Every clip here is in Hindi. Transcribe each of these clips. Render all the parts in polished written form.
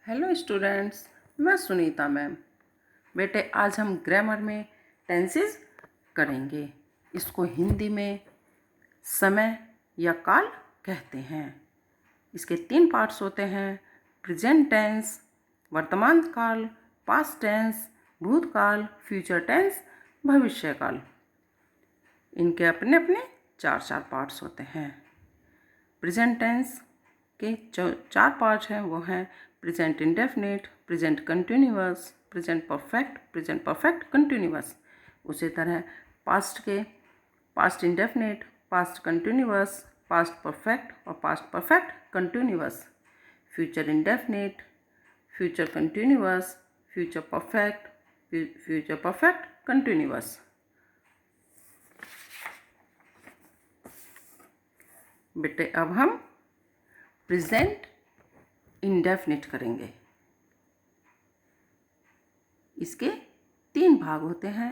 हेलो स्टूडेंट्स, मैं सुनीता मैम। बेटे आज हम ग्रामर में टेंसेस करेंगे। इसको हिंदी में समय या काल कहते हैं। इसके 3 पार्ट्स होते हैं: प्रेजेंट टेंस, वर्तमान काल, पास्ट टेंस, भूतकाल, फ्यूचर टेंस, भविष्य काल। इनके अपने अपने 4 पार्ट्स होते हैं। प्रेजेंट टेंस के जो 4 पार्ट हैं वो हैं present indefinite, present continuous, present perfect continuous. उसी तरह पास्ट के past indefinite, past continuous, past perfect और past perfect continuous. Future indefinite, future continuous, future perfect continuous. बेटे अब हम प्रेजेंट इंडेफिनिट करेंगे। इसके 3 भाग होते हैं: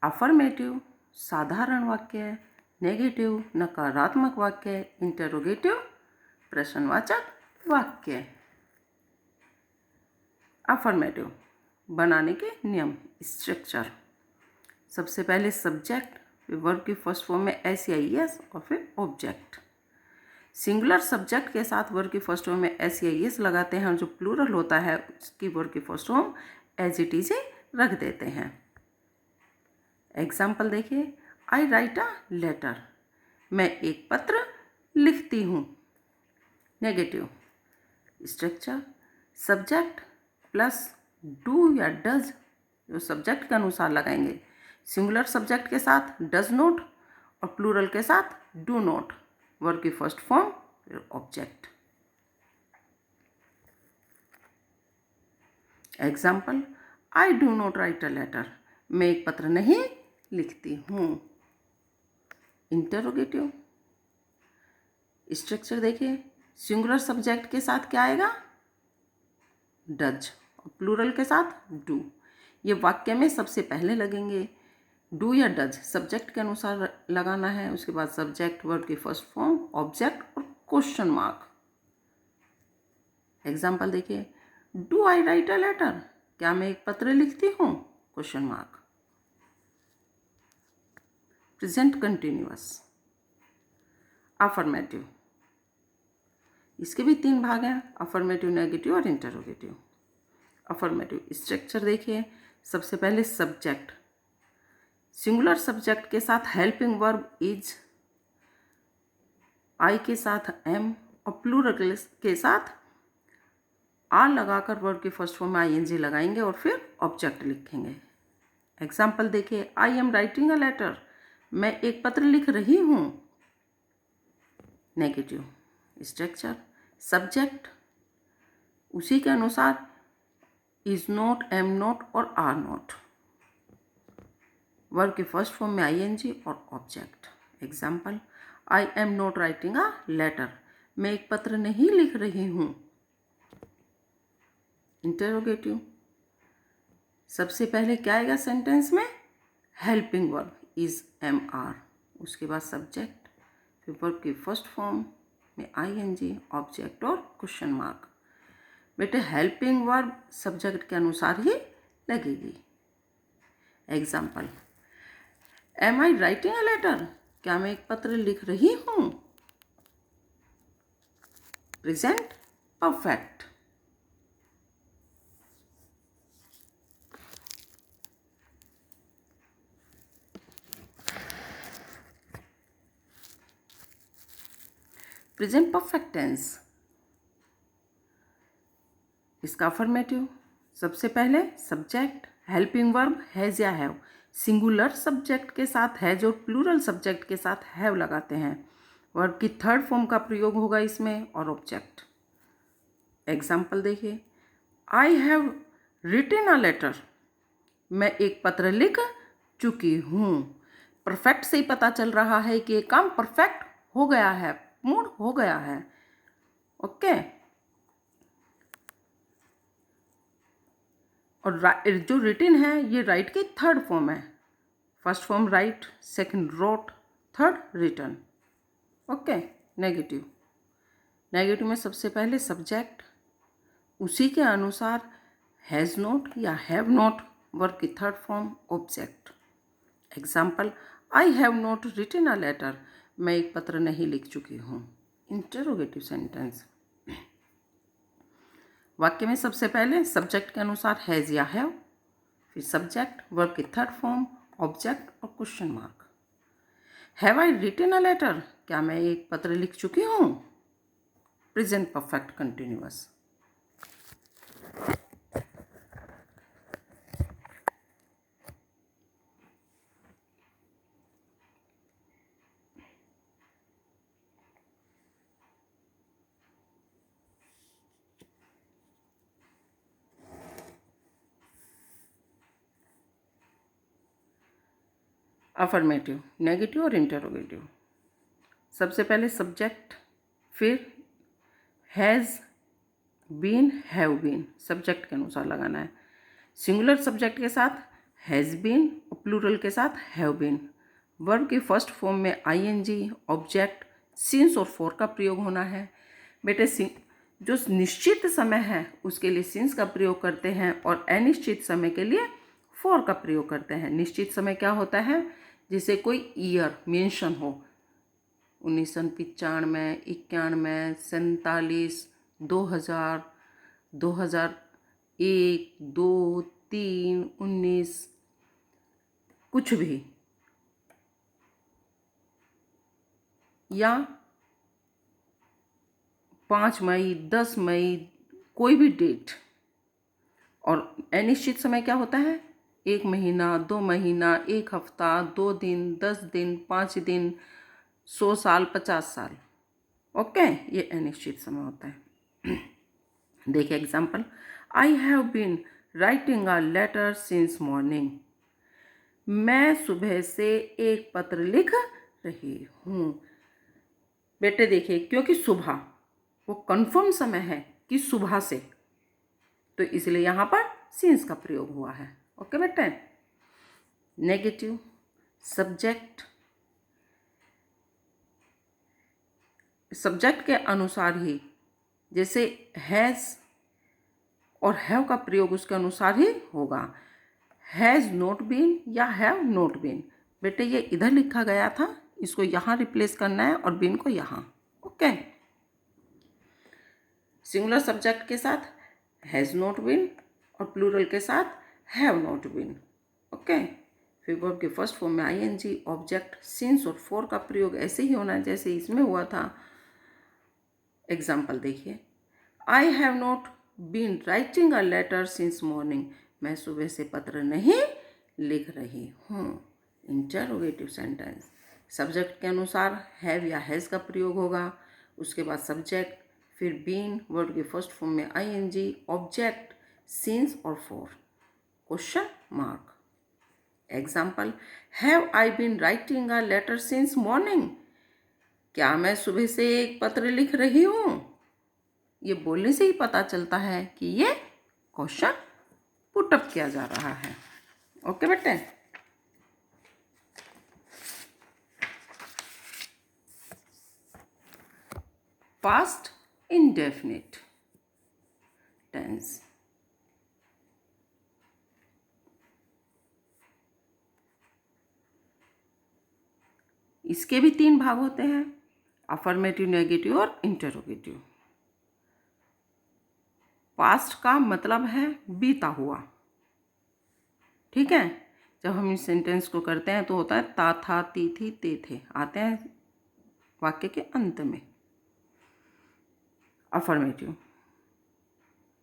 अफर्मेटिव साधारण वाक्य, नेगेटिव नकारात्मक वाक्य, इंटरोगेटिव प्रश्नवाचक वाक्य। अफर्मेटिव बनाने के नियम, स्ट्रक्चर। सबसे पहले सब्जेक्ट, फिर वर्ब की फर्स्ट फॉर्म में एस या एस और फिर ऑब्जेक्ट। सिंगुलर सब्जेक्ट के साथ वर्ब की फर्स्ट फॉर्म में एस या एस लगाते हैं और जो प्लूरल होता है उसकी वर्ब की first form as it is रख देते हैं। एग्जाम्पल देखिए, आई राइट अ लेटर, मैं एक पत्र लिखती हूँ। Negative structure, subject plus do या डज जो सब्जेक्ट के अनुसार लगाएंगे। सिंगुलर सब्जेक्ट के साथ डज नॉट और प्लूरल के साथ डू नॉट, वर्ब की फर्स्ट फॉर्म फिर object. Example, I do not write a letter, मैं एक पत्र नहीं लिखती हूँ। इंटरोगेटिव स्ट्रक्चर देखिए, सिंगुलर सब्जेक्ट के साथ क्या आएगा? डज और प्लूरल के साथ डू। ये वाक्य में सबसे पहले लगेंगे। डू या डज सब्जेक्ट के अनुसार लगाना है, उसके बाद सब्जेक्ट, वर्ब की फर्स्ट फॉर्म, ऑब्जेक्ट और क्वेश्चन मार्क। एग्जाम्पल देखिए, do I write a letter, क्या मैं एक पत्र लिखती हूँ? Question mark. Present continuous affirmative, इसके भी 3 भाग हैं: अफर्मेटिव, नेगेटिव और इंटरोगेटिव। अफर्मेटिव स्ट्रक्चर देखिए, सबसे पहले सब्जेक्ट, सिंगुलर सब्जेक्ट के साथ हेल्पिंग वर्ब इज, आई के साथ एम और प्लूरल के साथ आर लगाकर वर्ब की फर्स्ट फॉर्म में आईएनजी लगाएंगे और फिर ऑब्जेक्ट लिखेंगे। एग्जाम्पल देखिए, I am writing a letter, मैं एक पत्र लिख रही हूँ। नेगेटिव स्ट्रक्चर, सब्जेक्ट उसी के अनुसार इज नॉट, एम नॉट और आर नॉट, वर्ब की फर्स्ट फॉर्म में आईएनजी और object. Example, I am not writing a letter, मैं एक पत्र नहीं लिख रही हूँ। इंटरोगेटिव, सबसे पहले क्या आएगा सेंटेंस में? Helping verb is am are, उसके बाद सब्जेक्ट, फिर वर्ब की फर्स्ट फॉर्म में आईएनजी, ऑब्जेक्ट और क्वेश्चन मार्क। बेटे हेल्पिंग वर्ब सब्जेक्ट के अनुसार ही लगेगी। Example, am I writing a letter, क्या मैं एक पत्र लिख रही हूँ? Present perfect. Present perfect tense, इसका अफर्मेटिव, सबसे पहले सब्जेक्ट, हेल्पिंग वर्ब हैज या हैव, सिंगुलर सब्जेक्ट के साथ हैज और प्लूरल सब्जेक्ट के साथ हैव लगाते हैं। वर्ब की थर्ड फॉर्म का प्रयोग होगा इसमें और ऑब्जेक्ट। एग्जाम्पल देखिए, I have written a letter, मैं एक पत्र लिख चुकी हूँ। परफेक्ट से ही पता चल रहा है कि ये काम परफेक्ट हो गया है, पूर्ण हो गया है। ओके, और जो रिटन है ये राइट की थर्ड फॉर्म है। First form write, second wrote, third written. Okay, negative, negative में सबसे पहले सब्जेक्ट, उसी के अनुसार हैज़ नॉट या हैव नॉट वर्ब की third form object. Example, I have not written a letter, मैं एक पत्र नहीं लिख चुकी हूँ। Interrogative sentence. वाक्य में सबसे पहले सब्जेक्ट के अनुसार हैज़ या हैव, फिर सब्जेक्ट, वर्ब की थर्ड फॉर्म, ऑब्जेक्ट और question mark. Have I written a letter, क्या मैं एक पत्र लिख चुकी हूँ? Present perfect continuous. Affirmative, negative और इंटरोगेटिव। सबसे पहले सब्जेक्ट, फिर has been, have been, subject के अनुसार लगाना है। सिंगुलर सब्जेक्ट के साथ हैज़ बीन और प्लूरल के साथ हैव बीन। वर्ब की फर्स्ट फॉर्म में आईएनजी, ऑब्जेक्ट, सिंस और फॉर का प्रयोग होना है। बेटे जो निश्चित समय है उसके लिए सिंस का प्रयोग करते हैं और अनिश्चित समय के लिए फॉर का प्रयोग करते हैं। निश्चित समय क्या होता है? जिसे कोई ईयर मेंशन हो, 1995, 91, 47, 2000, 2001, 2, 3, 19, कुछ भी, या 5 मई, 10 मई, कोई भी डेट। और अनिश्चित समय क्या होता है? 1 महीना, 2 महीना, 1 हफ्ता, 2 दिन, 10 दिन, 5 दिन, 100 साल, 50 साल। ओके, ये अनिश्चित समय होता है। देखिए example, I have been writing a letter since morning, मैं सुबह से एक पत्र लिख रही हूँ। बेटे देखिए, क्योंकि सुबह वो कन्फर्म समय है कि सुबह से, तो इसलिए यहाँ पर सिंस का प्रयोग हुआ है। ओके बेटे। नेगेटिव, सब्जेक्ट, सब्जेक्ट के अनुसार ही, जैसे हैज़ और हैव का प्रयोग उसके अनुसार ही होगा। हैज़ नॉट बीन या हैव नॉट बीन, बेटे ये इधर लिखा गया था, इसको यहाँ रिप्लेस करना है और बीन को यहाँ। ओके। सिंगुलर सब्जेक्ट के साथ हैज़ नॉट बीन और प्लूरल के साथ हैव नॉट बीन। ओके। फिर वर्ब के फर्स्ट फॉर्म में आईएनजी, ऑब्जेक्ट, सिंस और फॉर का प्रयोग ऐसे ही होना है जैसे इसमें हुआ था। एग्जाम्पल देखिए, I have not been writing a letter since morning, मैं सुबह से पत्र नहीं लिख रही हूँ। Interrogative sentence. सब्जेक्ट के अनुसार हैव या हैज़ का प्रयोग होगा, उसके बाद सब्जेक्ट, फिर बीन, वर्ड के फर्स्ट फॉर्म में आईएनजी, ऑब्जेक्ट, सिंस और for, question mark. Example, have I been writing a letter since morning, क्या मैं सुबह से एक पत्र लिख रही हूँ? ये बोलने से ही पता चलता है कि ये क्वेश्चन पुटअप किया जा रहा है। ओके बेटे। Past indefinite tense. इसके भी 3 भाग होते हैं, अफर्मेटिव, नेगेटिव और इंटरोगेटिव। पास्ट का मतलब है बीता हुआ, ठीक है। जब हम इस सेंटेंस को करते हैं तो होता है ता, था, ती, थी, ते, थे, आते हैं वाक्य के अंत में। अफर्मेटिव,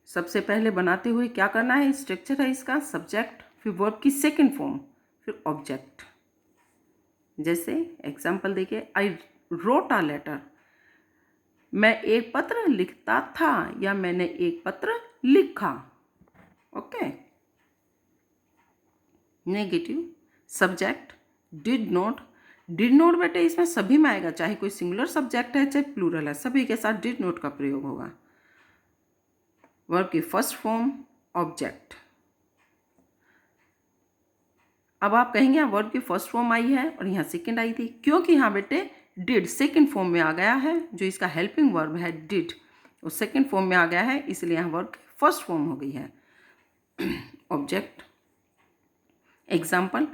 सबसे पहले बनाते हुए क्या करना है? स्ट्रक्चर है इसका, सब्जेक्ट, फिर वर्ब की सेकंड फॉर्म, फिर ऑब्जेक्ट। जैसे एग्जाम्पल देखिए, आई रोट अ लेटर, मैं एक पत्र लिखता था या मैंने एक पत्र लिखा। Okay. Negative, subject, did not. Did not बेटे इसमें सभी में आएगा, चाहे कोई सिंगुलर सब्जेक्ट है चाहे प्लूरल है, सभी के साथ डिड नॉट का प्रयोग होगा। वर्ब की फर्स्ट फॉर्म, ऑब्जेक्ट। अब आप कहेंगे यहाँ वर्ब की फर्स्ट फॉर्म आई है और यहाँ सेकंड आई थी, क्योंकि यहाँ बेटे डिड सेकंड फॉर्म में आ गया है, जो इसका हेल्पिंग वर्ब है डिड, वो सेकंड फॉर्म में आ गया है, इसलिए यहाँ वर्ब की फर्स्ट फॉर्म हो गई है object. Example,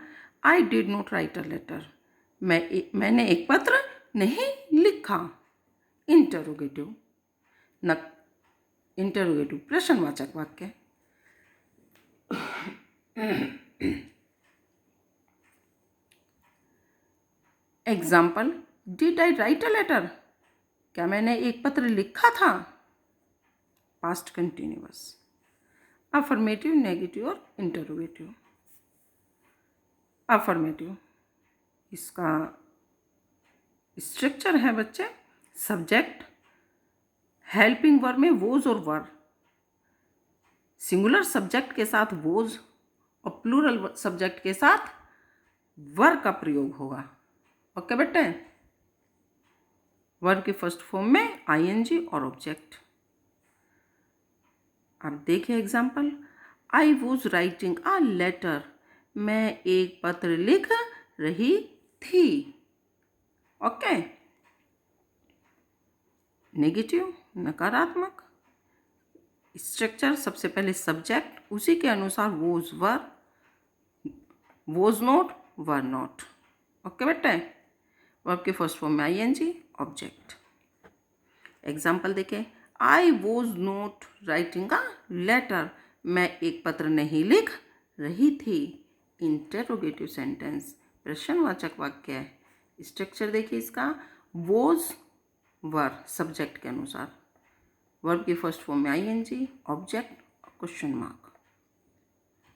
I did not write a letter, मैंने एक पत्र नहीं लिखा। इंटरोगेटिव न इंटरोगेटिव प्रश्नवाचक वाक्य। Example, did I write a letter, क्या मैंने एक पत्र लिखा था। Past continuous. अफर्मेटिव, नेगेटिव और इंटरोगेटिव। अफर्मेटिव, इसका स्ट्रक्चर है बच्चे, सब्जेक्ट, हेल्पिंग वर्ब में वोज और वर, सिंगुलर सब्जेक्ट के साथ वोज और प्लूरल सब्जेक्ट के साथ वर का प्रयोग होगा। ओके बेटे, वर्ब की फर्स्ट फॉर्म में आईएनजी और ऑब्जेक्ट। अब देखिए example, I was writing a letter, मैं एक पत्र लिख रही थी। ओके। नेगेटिव, नकारात्मक। स्ट्रक्चर, सबसे पहले सब्जेक्ट, उसी के अनुसार was were, was not, were not. Okay बेटे, वर्ब के फर्स्ट फॉर्म में आईएनजी, ऑब्जेक्ट। एग्जाम्पल देखें, I was not writing a letter, मैं एक पत्र नहीं लिख रही थी। इंटरोगेटिव सेंटेंस, प्रश्नवाचक वाक्य है। स्ट्रक्चर देखिए इसका, वॉज वर, सब्जेक्ट के अनुसार, वर्ब की फर्स्ट फॉर्म में ING, object, question mark.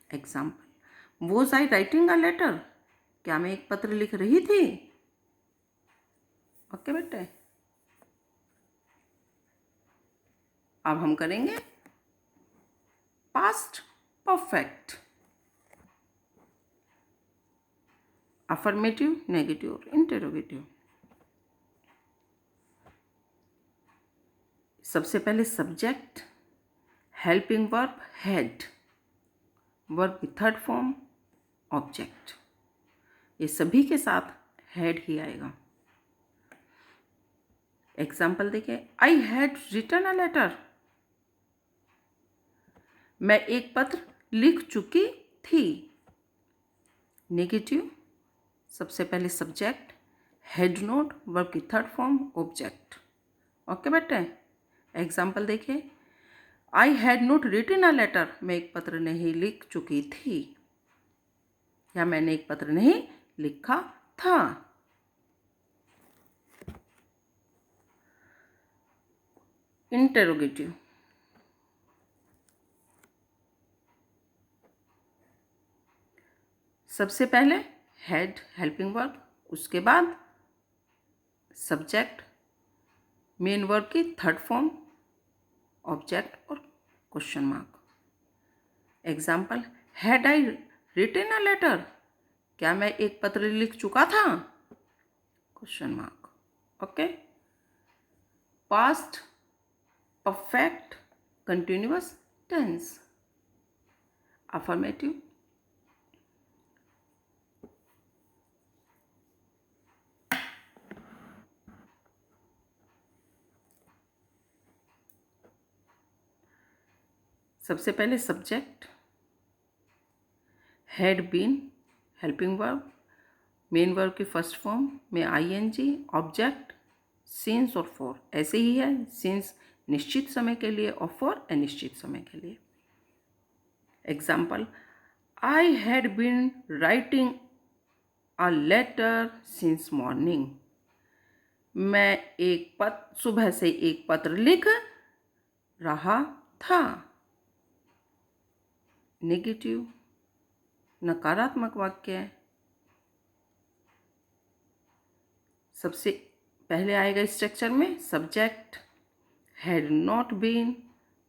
Example, was I writing a letter, क्या मैं एक पत्र लिख रही थी। ओके बेटे, अब हम करेंगे पास्ट परफेक्ट। अफर्मेटिव, नेगेटिव और इंटरोगेटिव। सबसे पहले subject, helping verb had, verb की थर्ड फॉर्म ऑब्जेक्ट। ये सभी के साथ हैड ही आएगा। एग्जाम्पल देखिए, I had written a letter, मैं एक पत्र लिख चुकी थी। नेगेटिव, सबसे पहले सब्जेक्ट, हैड नॉट, वर्ब की थर्ड फॉर्म ऑब्जेक्ट। ओके बेटे, एग्जाम्पल देखिए, I had not written a letter, मैं एक पत्र नहीं लिख चुकी थी, या मैंने एक पत्र नहीं लिखा था। इंटरोगेटिव, सबसे पहले हैड हेल्पिंग वर्ब, उसके बाद सब्जेक्ट, मेन वर्ब की थर्ड फॉर्म ऑब्जेक्ट और question mark. Example, had I written a letter, क्या मैं एक पत्र लिख चुका था। Question mark. Okay. Past perfect continuous tense. Affirmative, सबसे पहले subject, had been helping verb, main verb की फर्स्ट फॉर्म में आईएनजी, ऑब्जेक्ट, सिंस और फॉर, ऐसे ही है, सिंस निश्चित समय के लिए और फॉर अनिश्चित समय के लिए। Example, I had been writing a letter since morning, मैं सुबह से एक पत्र लिख रहा था। नेगेटिव, नकारात्मक वाक्य है। सबसे पहले आएगा स्ट्रक्चर में subject, had not been,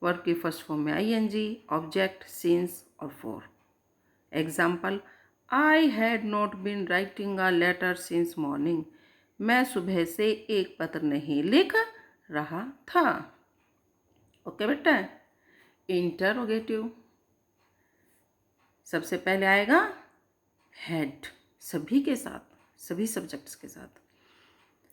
verb की फर्स्ट फॉर्म में आईएनजी, ऑब्जेक्ट, सिंस और for. Example, I had not been writing a letter since morning, मैं सुबह से एक पत्र नहीं लिख रहा था। ओके बेटा। इंटरोगेटिव, सबसे पहले आएगा हैड, सभी के साथ, सभी सब्जेक्ट्स के साथ,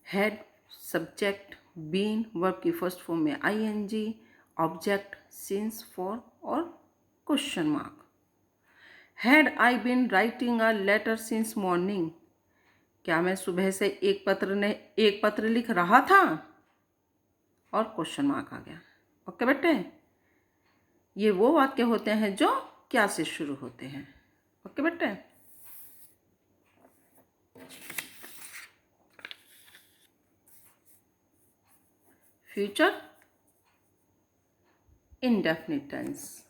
हैड सब्जेक्ट, बीन वर्ब की फर्स्ट फॉर्म में आईएनजी, ऑब्जेक्ट सिंस फॉर और question mark. Had I been writing a letter since morning, क्या मैं सुबह से एक पत्र लिख रहा था, और क्वेश्चन मार्क आ गया। ओके बेटे, ये वो वाक्य होते हैं जो क्या से शुरू होते हैं। ओके बेटे, फ्यूचर इंडेफिनिट टेंस।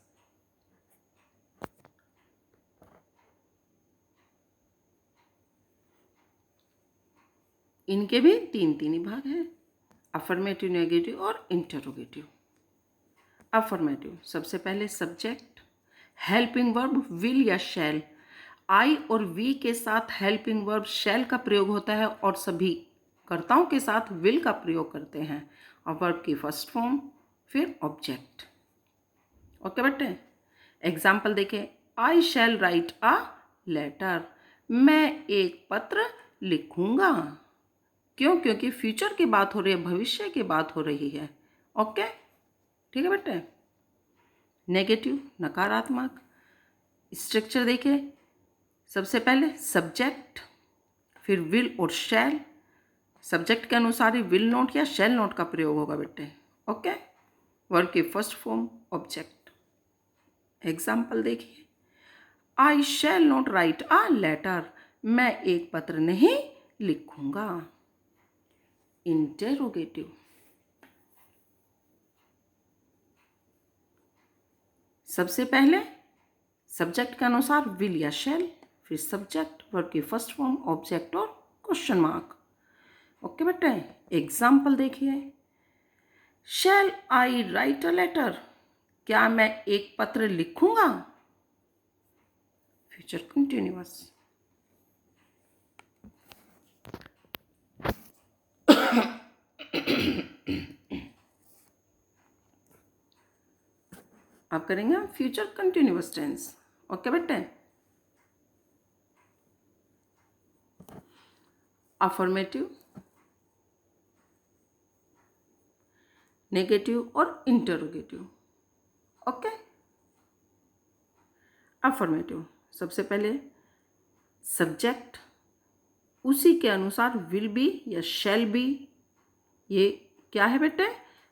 इनके भी तीन ही भाग हैं, अफर्मेटिव, नेगेटिव और इंटरोगेटिव। अफर्मेटिव, सबसे पहले सब्जेक्ट, हेल्पिंग वर्ब विल या शैल। आई और वी के साथ हेल्पिंग वर्ब शैल का प्रयोग होता है और सभी कर्ताओं के साथ विल का प्रयोग करते हैं। और वर्ब की फर्स्ट फॉर्म, फिर ऑब्जेक्ट। ओके बेटे, एग्जाम्पल देखें। आई शैल राइट अ लेटर, मैं एक पत्र लिखूंगा। क्यों? क्योंकि फ्यूचर की बात हो रही है, भविष्य की बात हो रही है। ओके, ठीक है बेटे। नेगेटिव, नकारात्मक। स्ट्रक्चर देखिए, सबसे पहले सब्जेक्ट, फिर विल और शैल। सब्जेक्ट के अनुसार ही विल नोट या शैल नोट का प्रयोग होगा बेटे। ओके, वर्ब की फर्स्ट फॉर्म ऑब्जेक्ट। एग्जाम्पल देखिए, I shall not write a letter, मैं एक पत्र नहीं लिखूंगा। इंटेरोगेटिव, सबसे पहले सब्जेक्ट के अनुसार विल या शैल, फिर सब्जेक्ट, वर्ब की फर्स्ट फॉर्म ऑब्जेक्ट और क्वेश्चन मार्क। ओके बेटे, एग्जाम्पल देखिए। Shall I write a letter, क्या मैं एक पत्र लिखूंगा। Future continuous. अब करेंगे हम फ्यूचर कंटिन्यूअस टेंस। ओके बेटे, अफर्मेटिव, नेगेटिव और इंटरोगेटिव। ओके, अफर्मेटिव, सबसे पहले सब्जेक्ट, उसी के अनुसार विल बी या शैल बी, ये क्या है बेटे,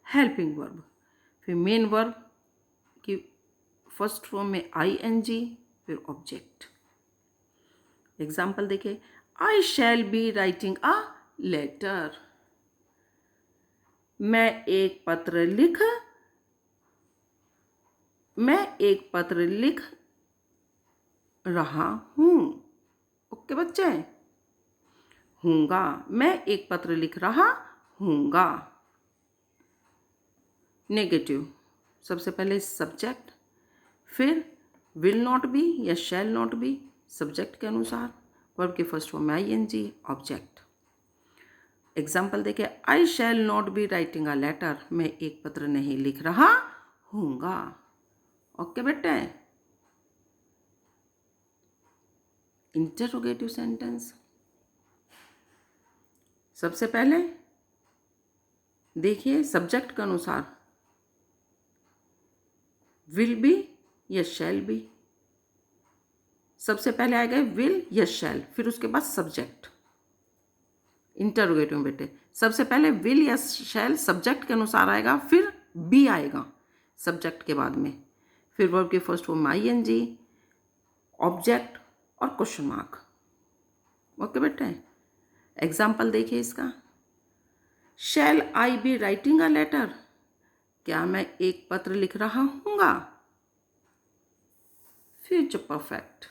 हेल्पिंग वर्ब। फिर मेन वर्ब की फर्स्ट फॉर्म में आई एन जी, फिर ऑब्जेक्ट। एग्जाम्पल देखिए, I shall be writing a letter, मैं एक पत्र लिख रहा हूं। ओके बच्चे, हूंगा, मैं एक पत्र लिख रहा हूंगा। नेगेटिव, सबसे पहले सब्जेक्ट, फिर विल नॉट बी या शैल नॉट बी, सब्जेक्ट के अनुसार, वर्ब की फर्स्ट फॉर्म में I N G, object. Example देखिए, I shall not be writing a letter, मैं एक पत्र नहीं लिख रहा हूंगा। ओके बेटे, इंटरोगेटिव सेंटेंस, सबसे पहले देखिए सब्जेक्ट के अनुसार विल बी या शैल बी। सबसे पहले आएगा विल या शैल, फिर उसके बाद सब्जेक्ट। इंटरोगेटिव में बेटे, सबसे पहले विल या शैल सब्जेक्ट के अनुसार आएगा, फिर बी आएगा सब्जेक्ट के बाद में, फिर वर्ब की फर्स्ट फॉर्म में आई एन जी, ऑब्जेक्ट और क्वेश्चन मार्क। ओके बेटे, एग्जाम्पल देखिए इसका। शैल आई बी राइटिंग अ लेटर, क्या मैं एक पत्र लिख रहा हूंगा। फ्यूचर परफेक्ट,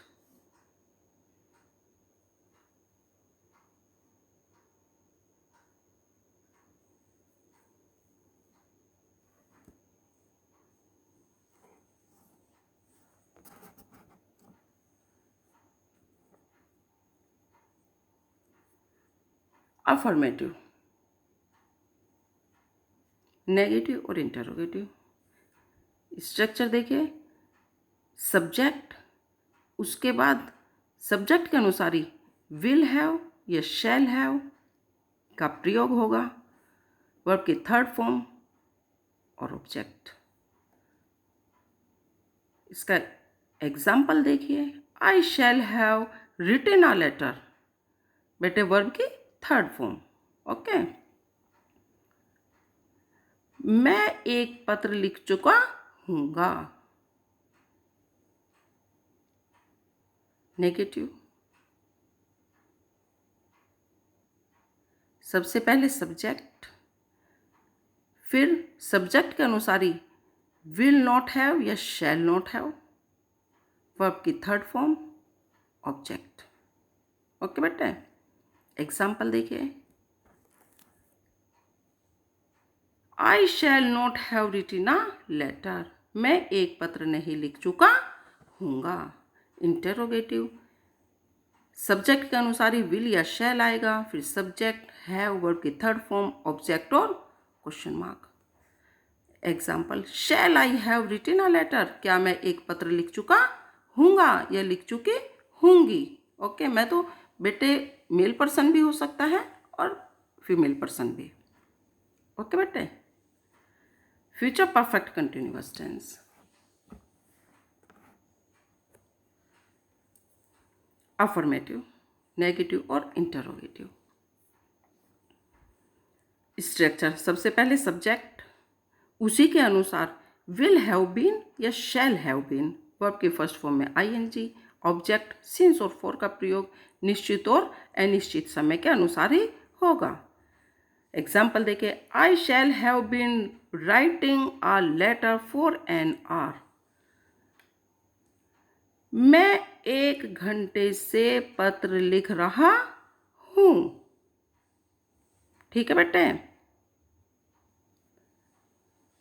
अफर्मेटिव, नेगेटिव और इंटरोगेटिव। स्ट्रक्चर देखिए, सब्जेक्ट, उसके बाद सब्जेक्ट के अनुसार ही विल हैव या शैल हैव का प्रयोग होगा, वर्ब की थर्ड फॉर्म और ऑब्जेक्ट। इसका एग्जाम्पल देखिए, I shall have written a letter. बेटे वर्ब की थर्ड फॉर्म। ओके, मैं एक पत्र लिख चुका हूँगा। नेगेटिव। सबसे पहले सब्जेक्ट, फिर सब्जेक्ट के अनुसार ही विल नॉट हैव या शैल नॉट हैव, वर्ब की थर्ड फॉर्म, ऑब्जेक्ट। ओके बेटे, एग्जाम्पल देखिए, I shall not have written a letter. मैं एक पत्र नहीं लिख चुका हूँगा। इंटेरोगेटिव, सब्जेक्ट के अनुसार ही विल या शैल आएगा, फिर सब्जेक्ट, हैव, वर्ब की थर्ड फॉर्म, ऑब्जेक्ट और question mark. Example, shall I have written a letter. क्या मैं एक पत्र लिख चुका हूँगा या लिख चुकी हूँगी। ओके, मैं तो बेटे मेल पर्सन भी हो सकता है और फीमेल पर्सन भी। ओके बेटे, future perfect continuous tense. Affirmative, negative और इंटरोगेटिव। स्ट्रक्चर, सबसे पहले सब्जेक्ट, उसी के अनुसार विल हैव बीन या शैल हैव बीन, वर्ब की फर्स्ट फॉर्म में आईएनजी, ऑब्जेक्ट सिंस और फॉर का प्रयोग निश्चित और अनिश्चित समय के अनुसार ही होगा। एग्जाम्पल देखिए, I shall have been writing a letter for an hour. मैं 1 घंटे से पत्र लिख रहा हूं। ठीक है बेटे,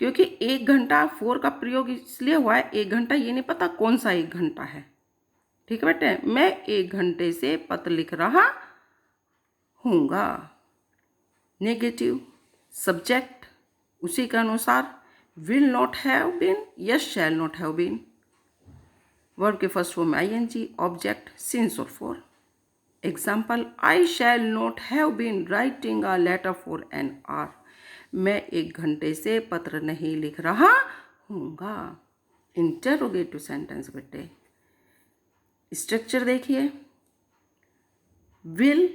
क्योंकि 1 घंटा फोर का प्रयोग इसलिए हुआ है, 1 घंटा ये नहीं पता कौन सा 1 घंटा है। ठीक है बेटे, मैं 1 घंटे से पत्र लिख रहा हूँगा। नेगेटिव, सब्जेक्ट, उसी के अनुसार विल नॉट हैव बीन या shall not have been, verb के फर्स्ट फॉर्म में आईएनजी, ऑब्जेक्ट सिंस और for. Example, I shall not have been writing a letter for an hour. मैं 1 घंटे से पत्र नहीं लिख रहा हूँगा। इंटरोगेटिव सेंटेंस बेटे, स्ट्रक्चर देखिए, विल,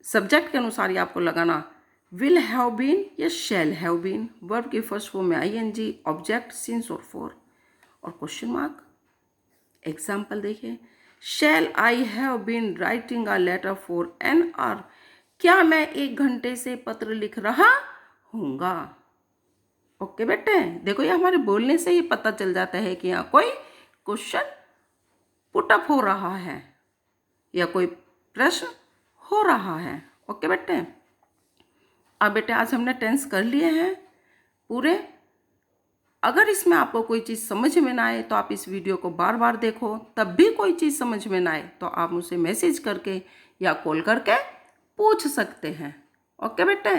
सब्जेक्ट के अनुसार ही आपको लगाना विल हैव बीन या शैल हैव बीन, वर्ब की फर्स्ट फॉर्म में आईएनजी, ऑब्जेक्ट सिंस और फॉर और क्वेश्चन मार्क। एग्जाम्पल देखिए, shall I have been writing a letter for an hour. क्या मैं 1 घंटे से पत्र लिख रहा हूँगा। ओके बेटे, देखो ये हमारे बोलने से ही पता चल जाता है कि यहाँ कोई क्वेश्चन पुटअप हो रहा है या कोई प्रश्न हो रहा है। ओके बेटे, अब बेटे आज हमने टेंस कर लिए हैं पूरे। अगर इसमें आपको कोई चीज़ समझ में ना आए तो आप इस वीडियो को बार बार देखो, तब भी कोई चीज़ समझ में ना आए तो आप मुझसे मैसेज करके या कॉल करके पूछ सकते हैं। ओके बेटे।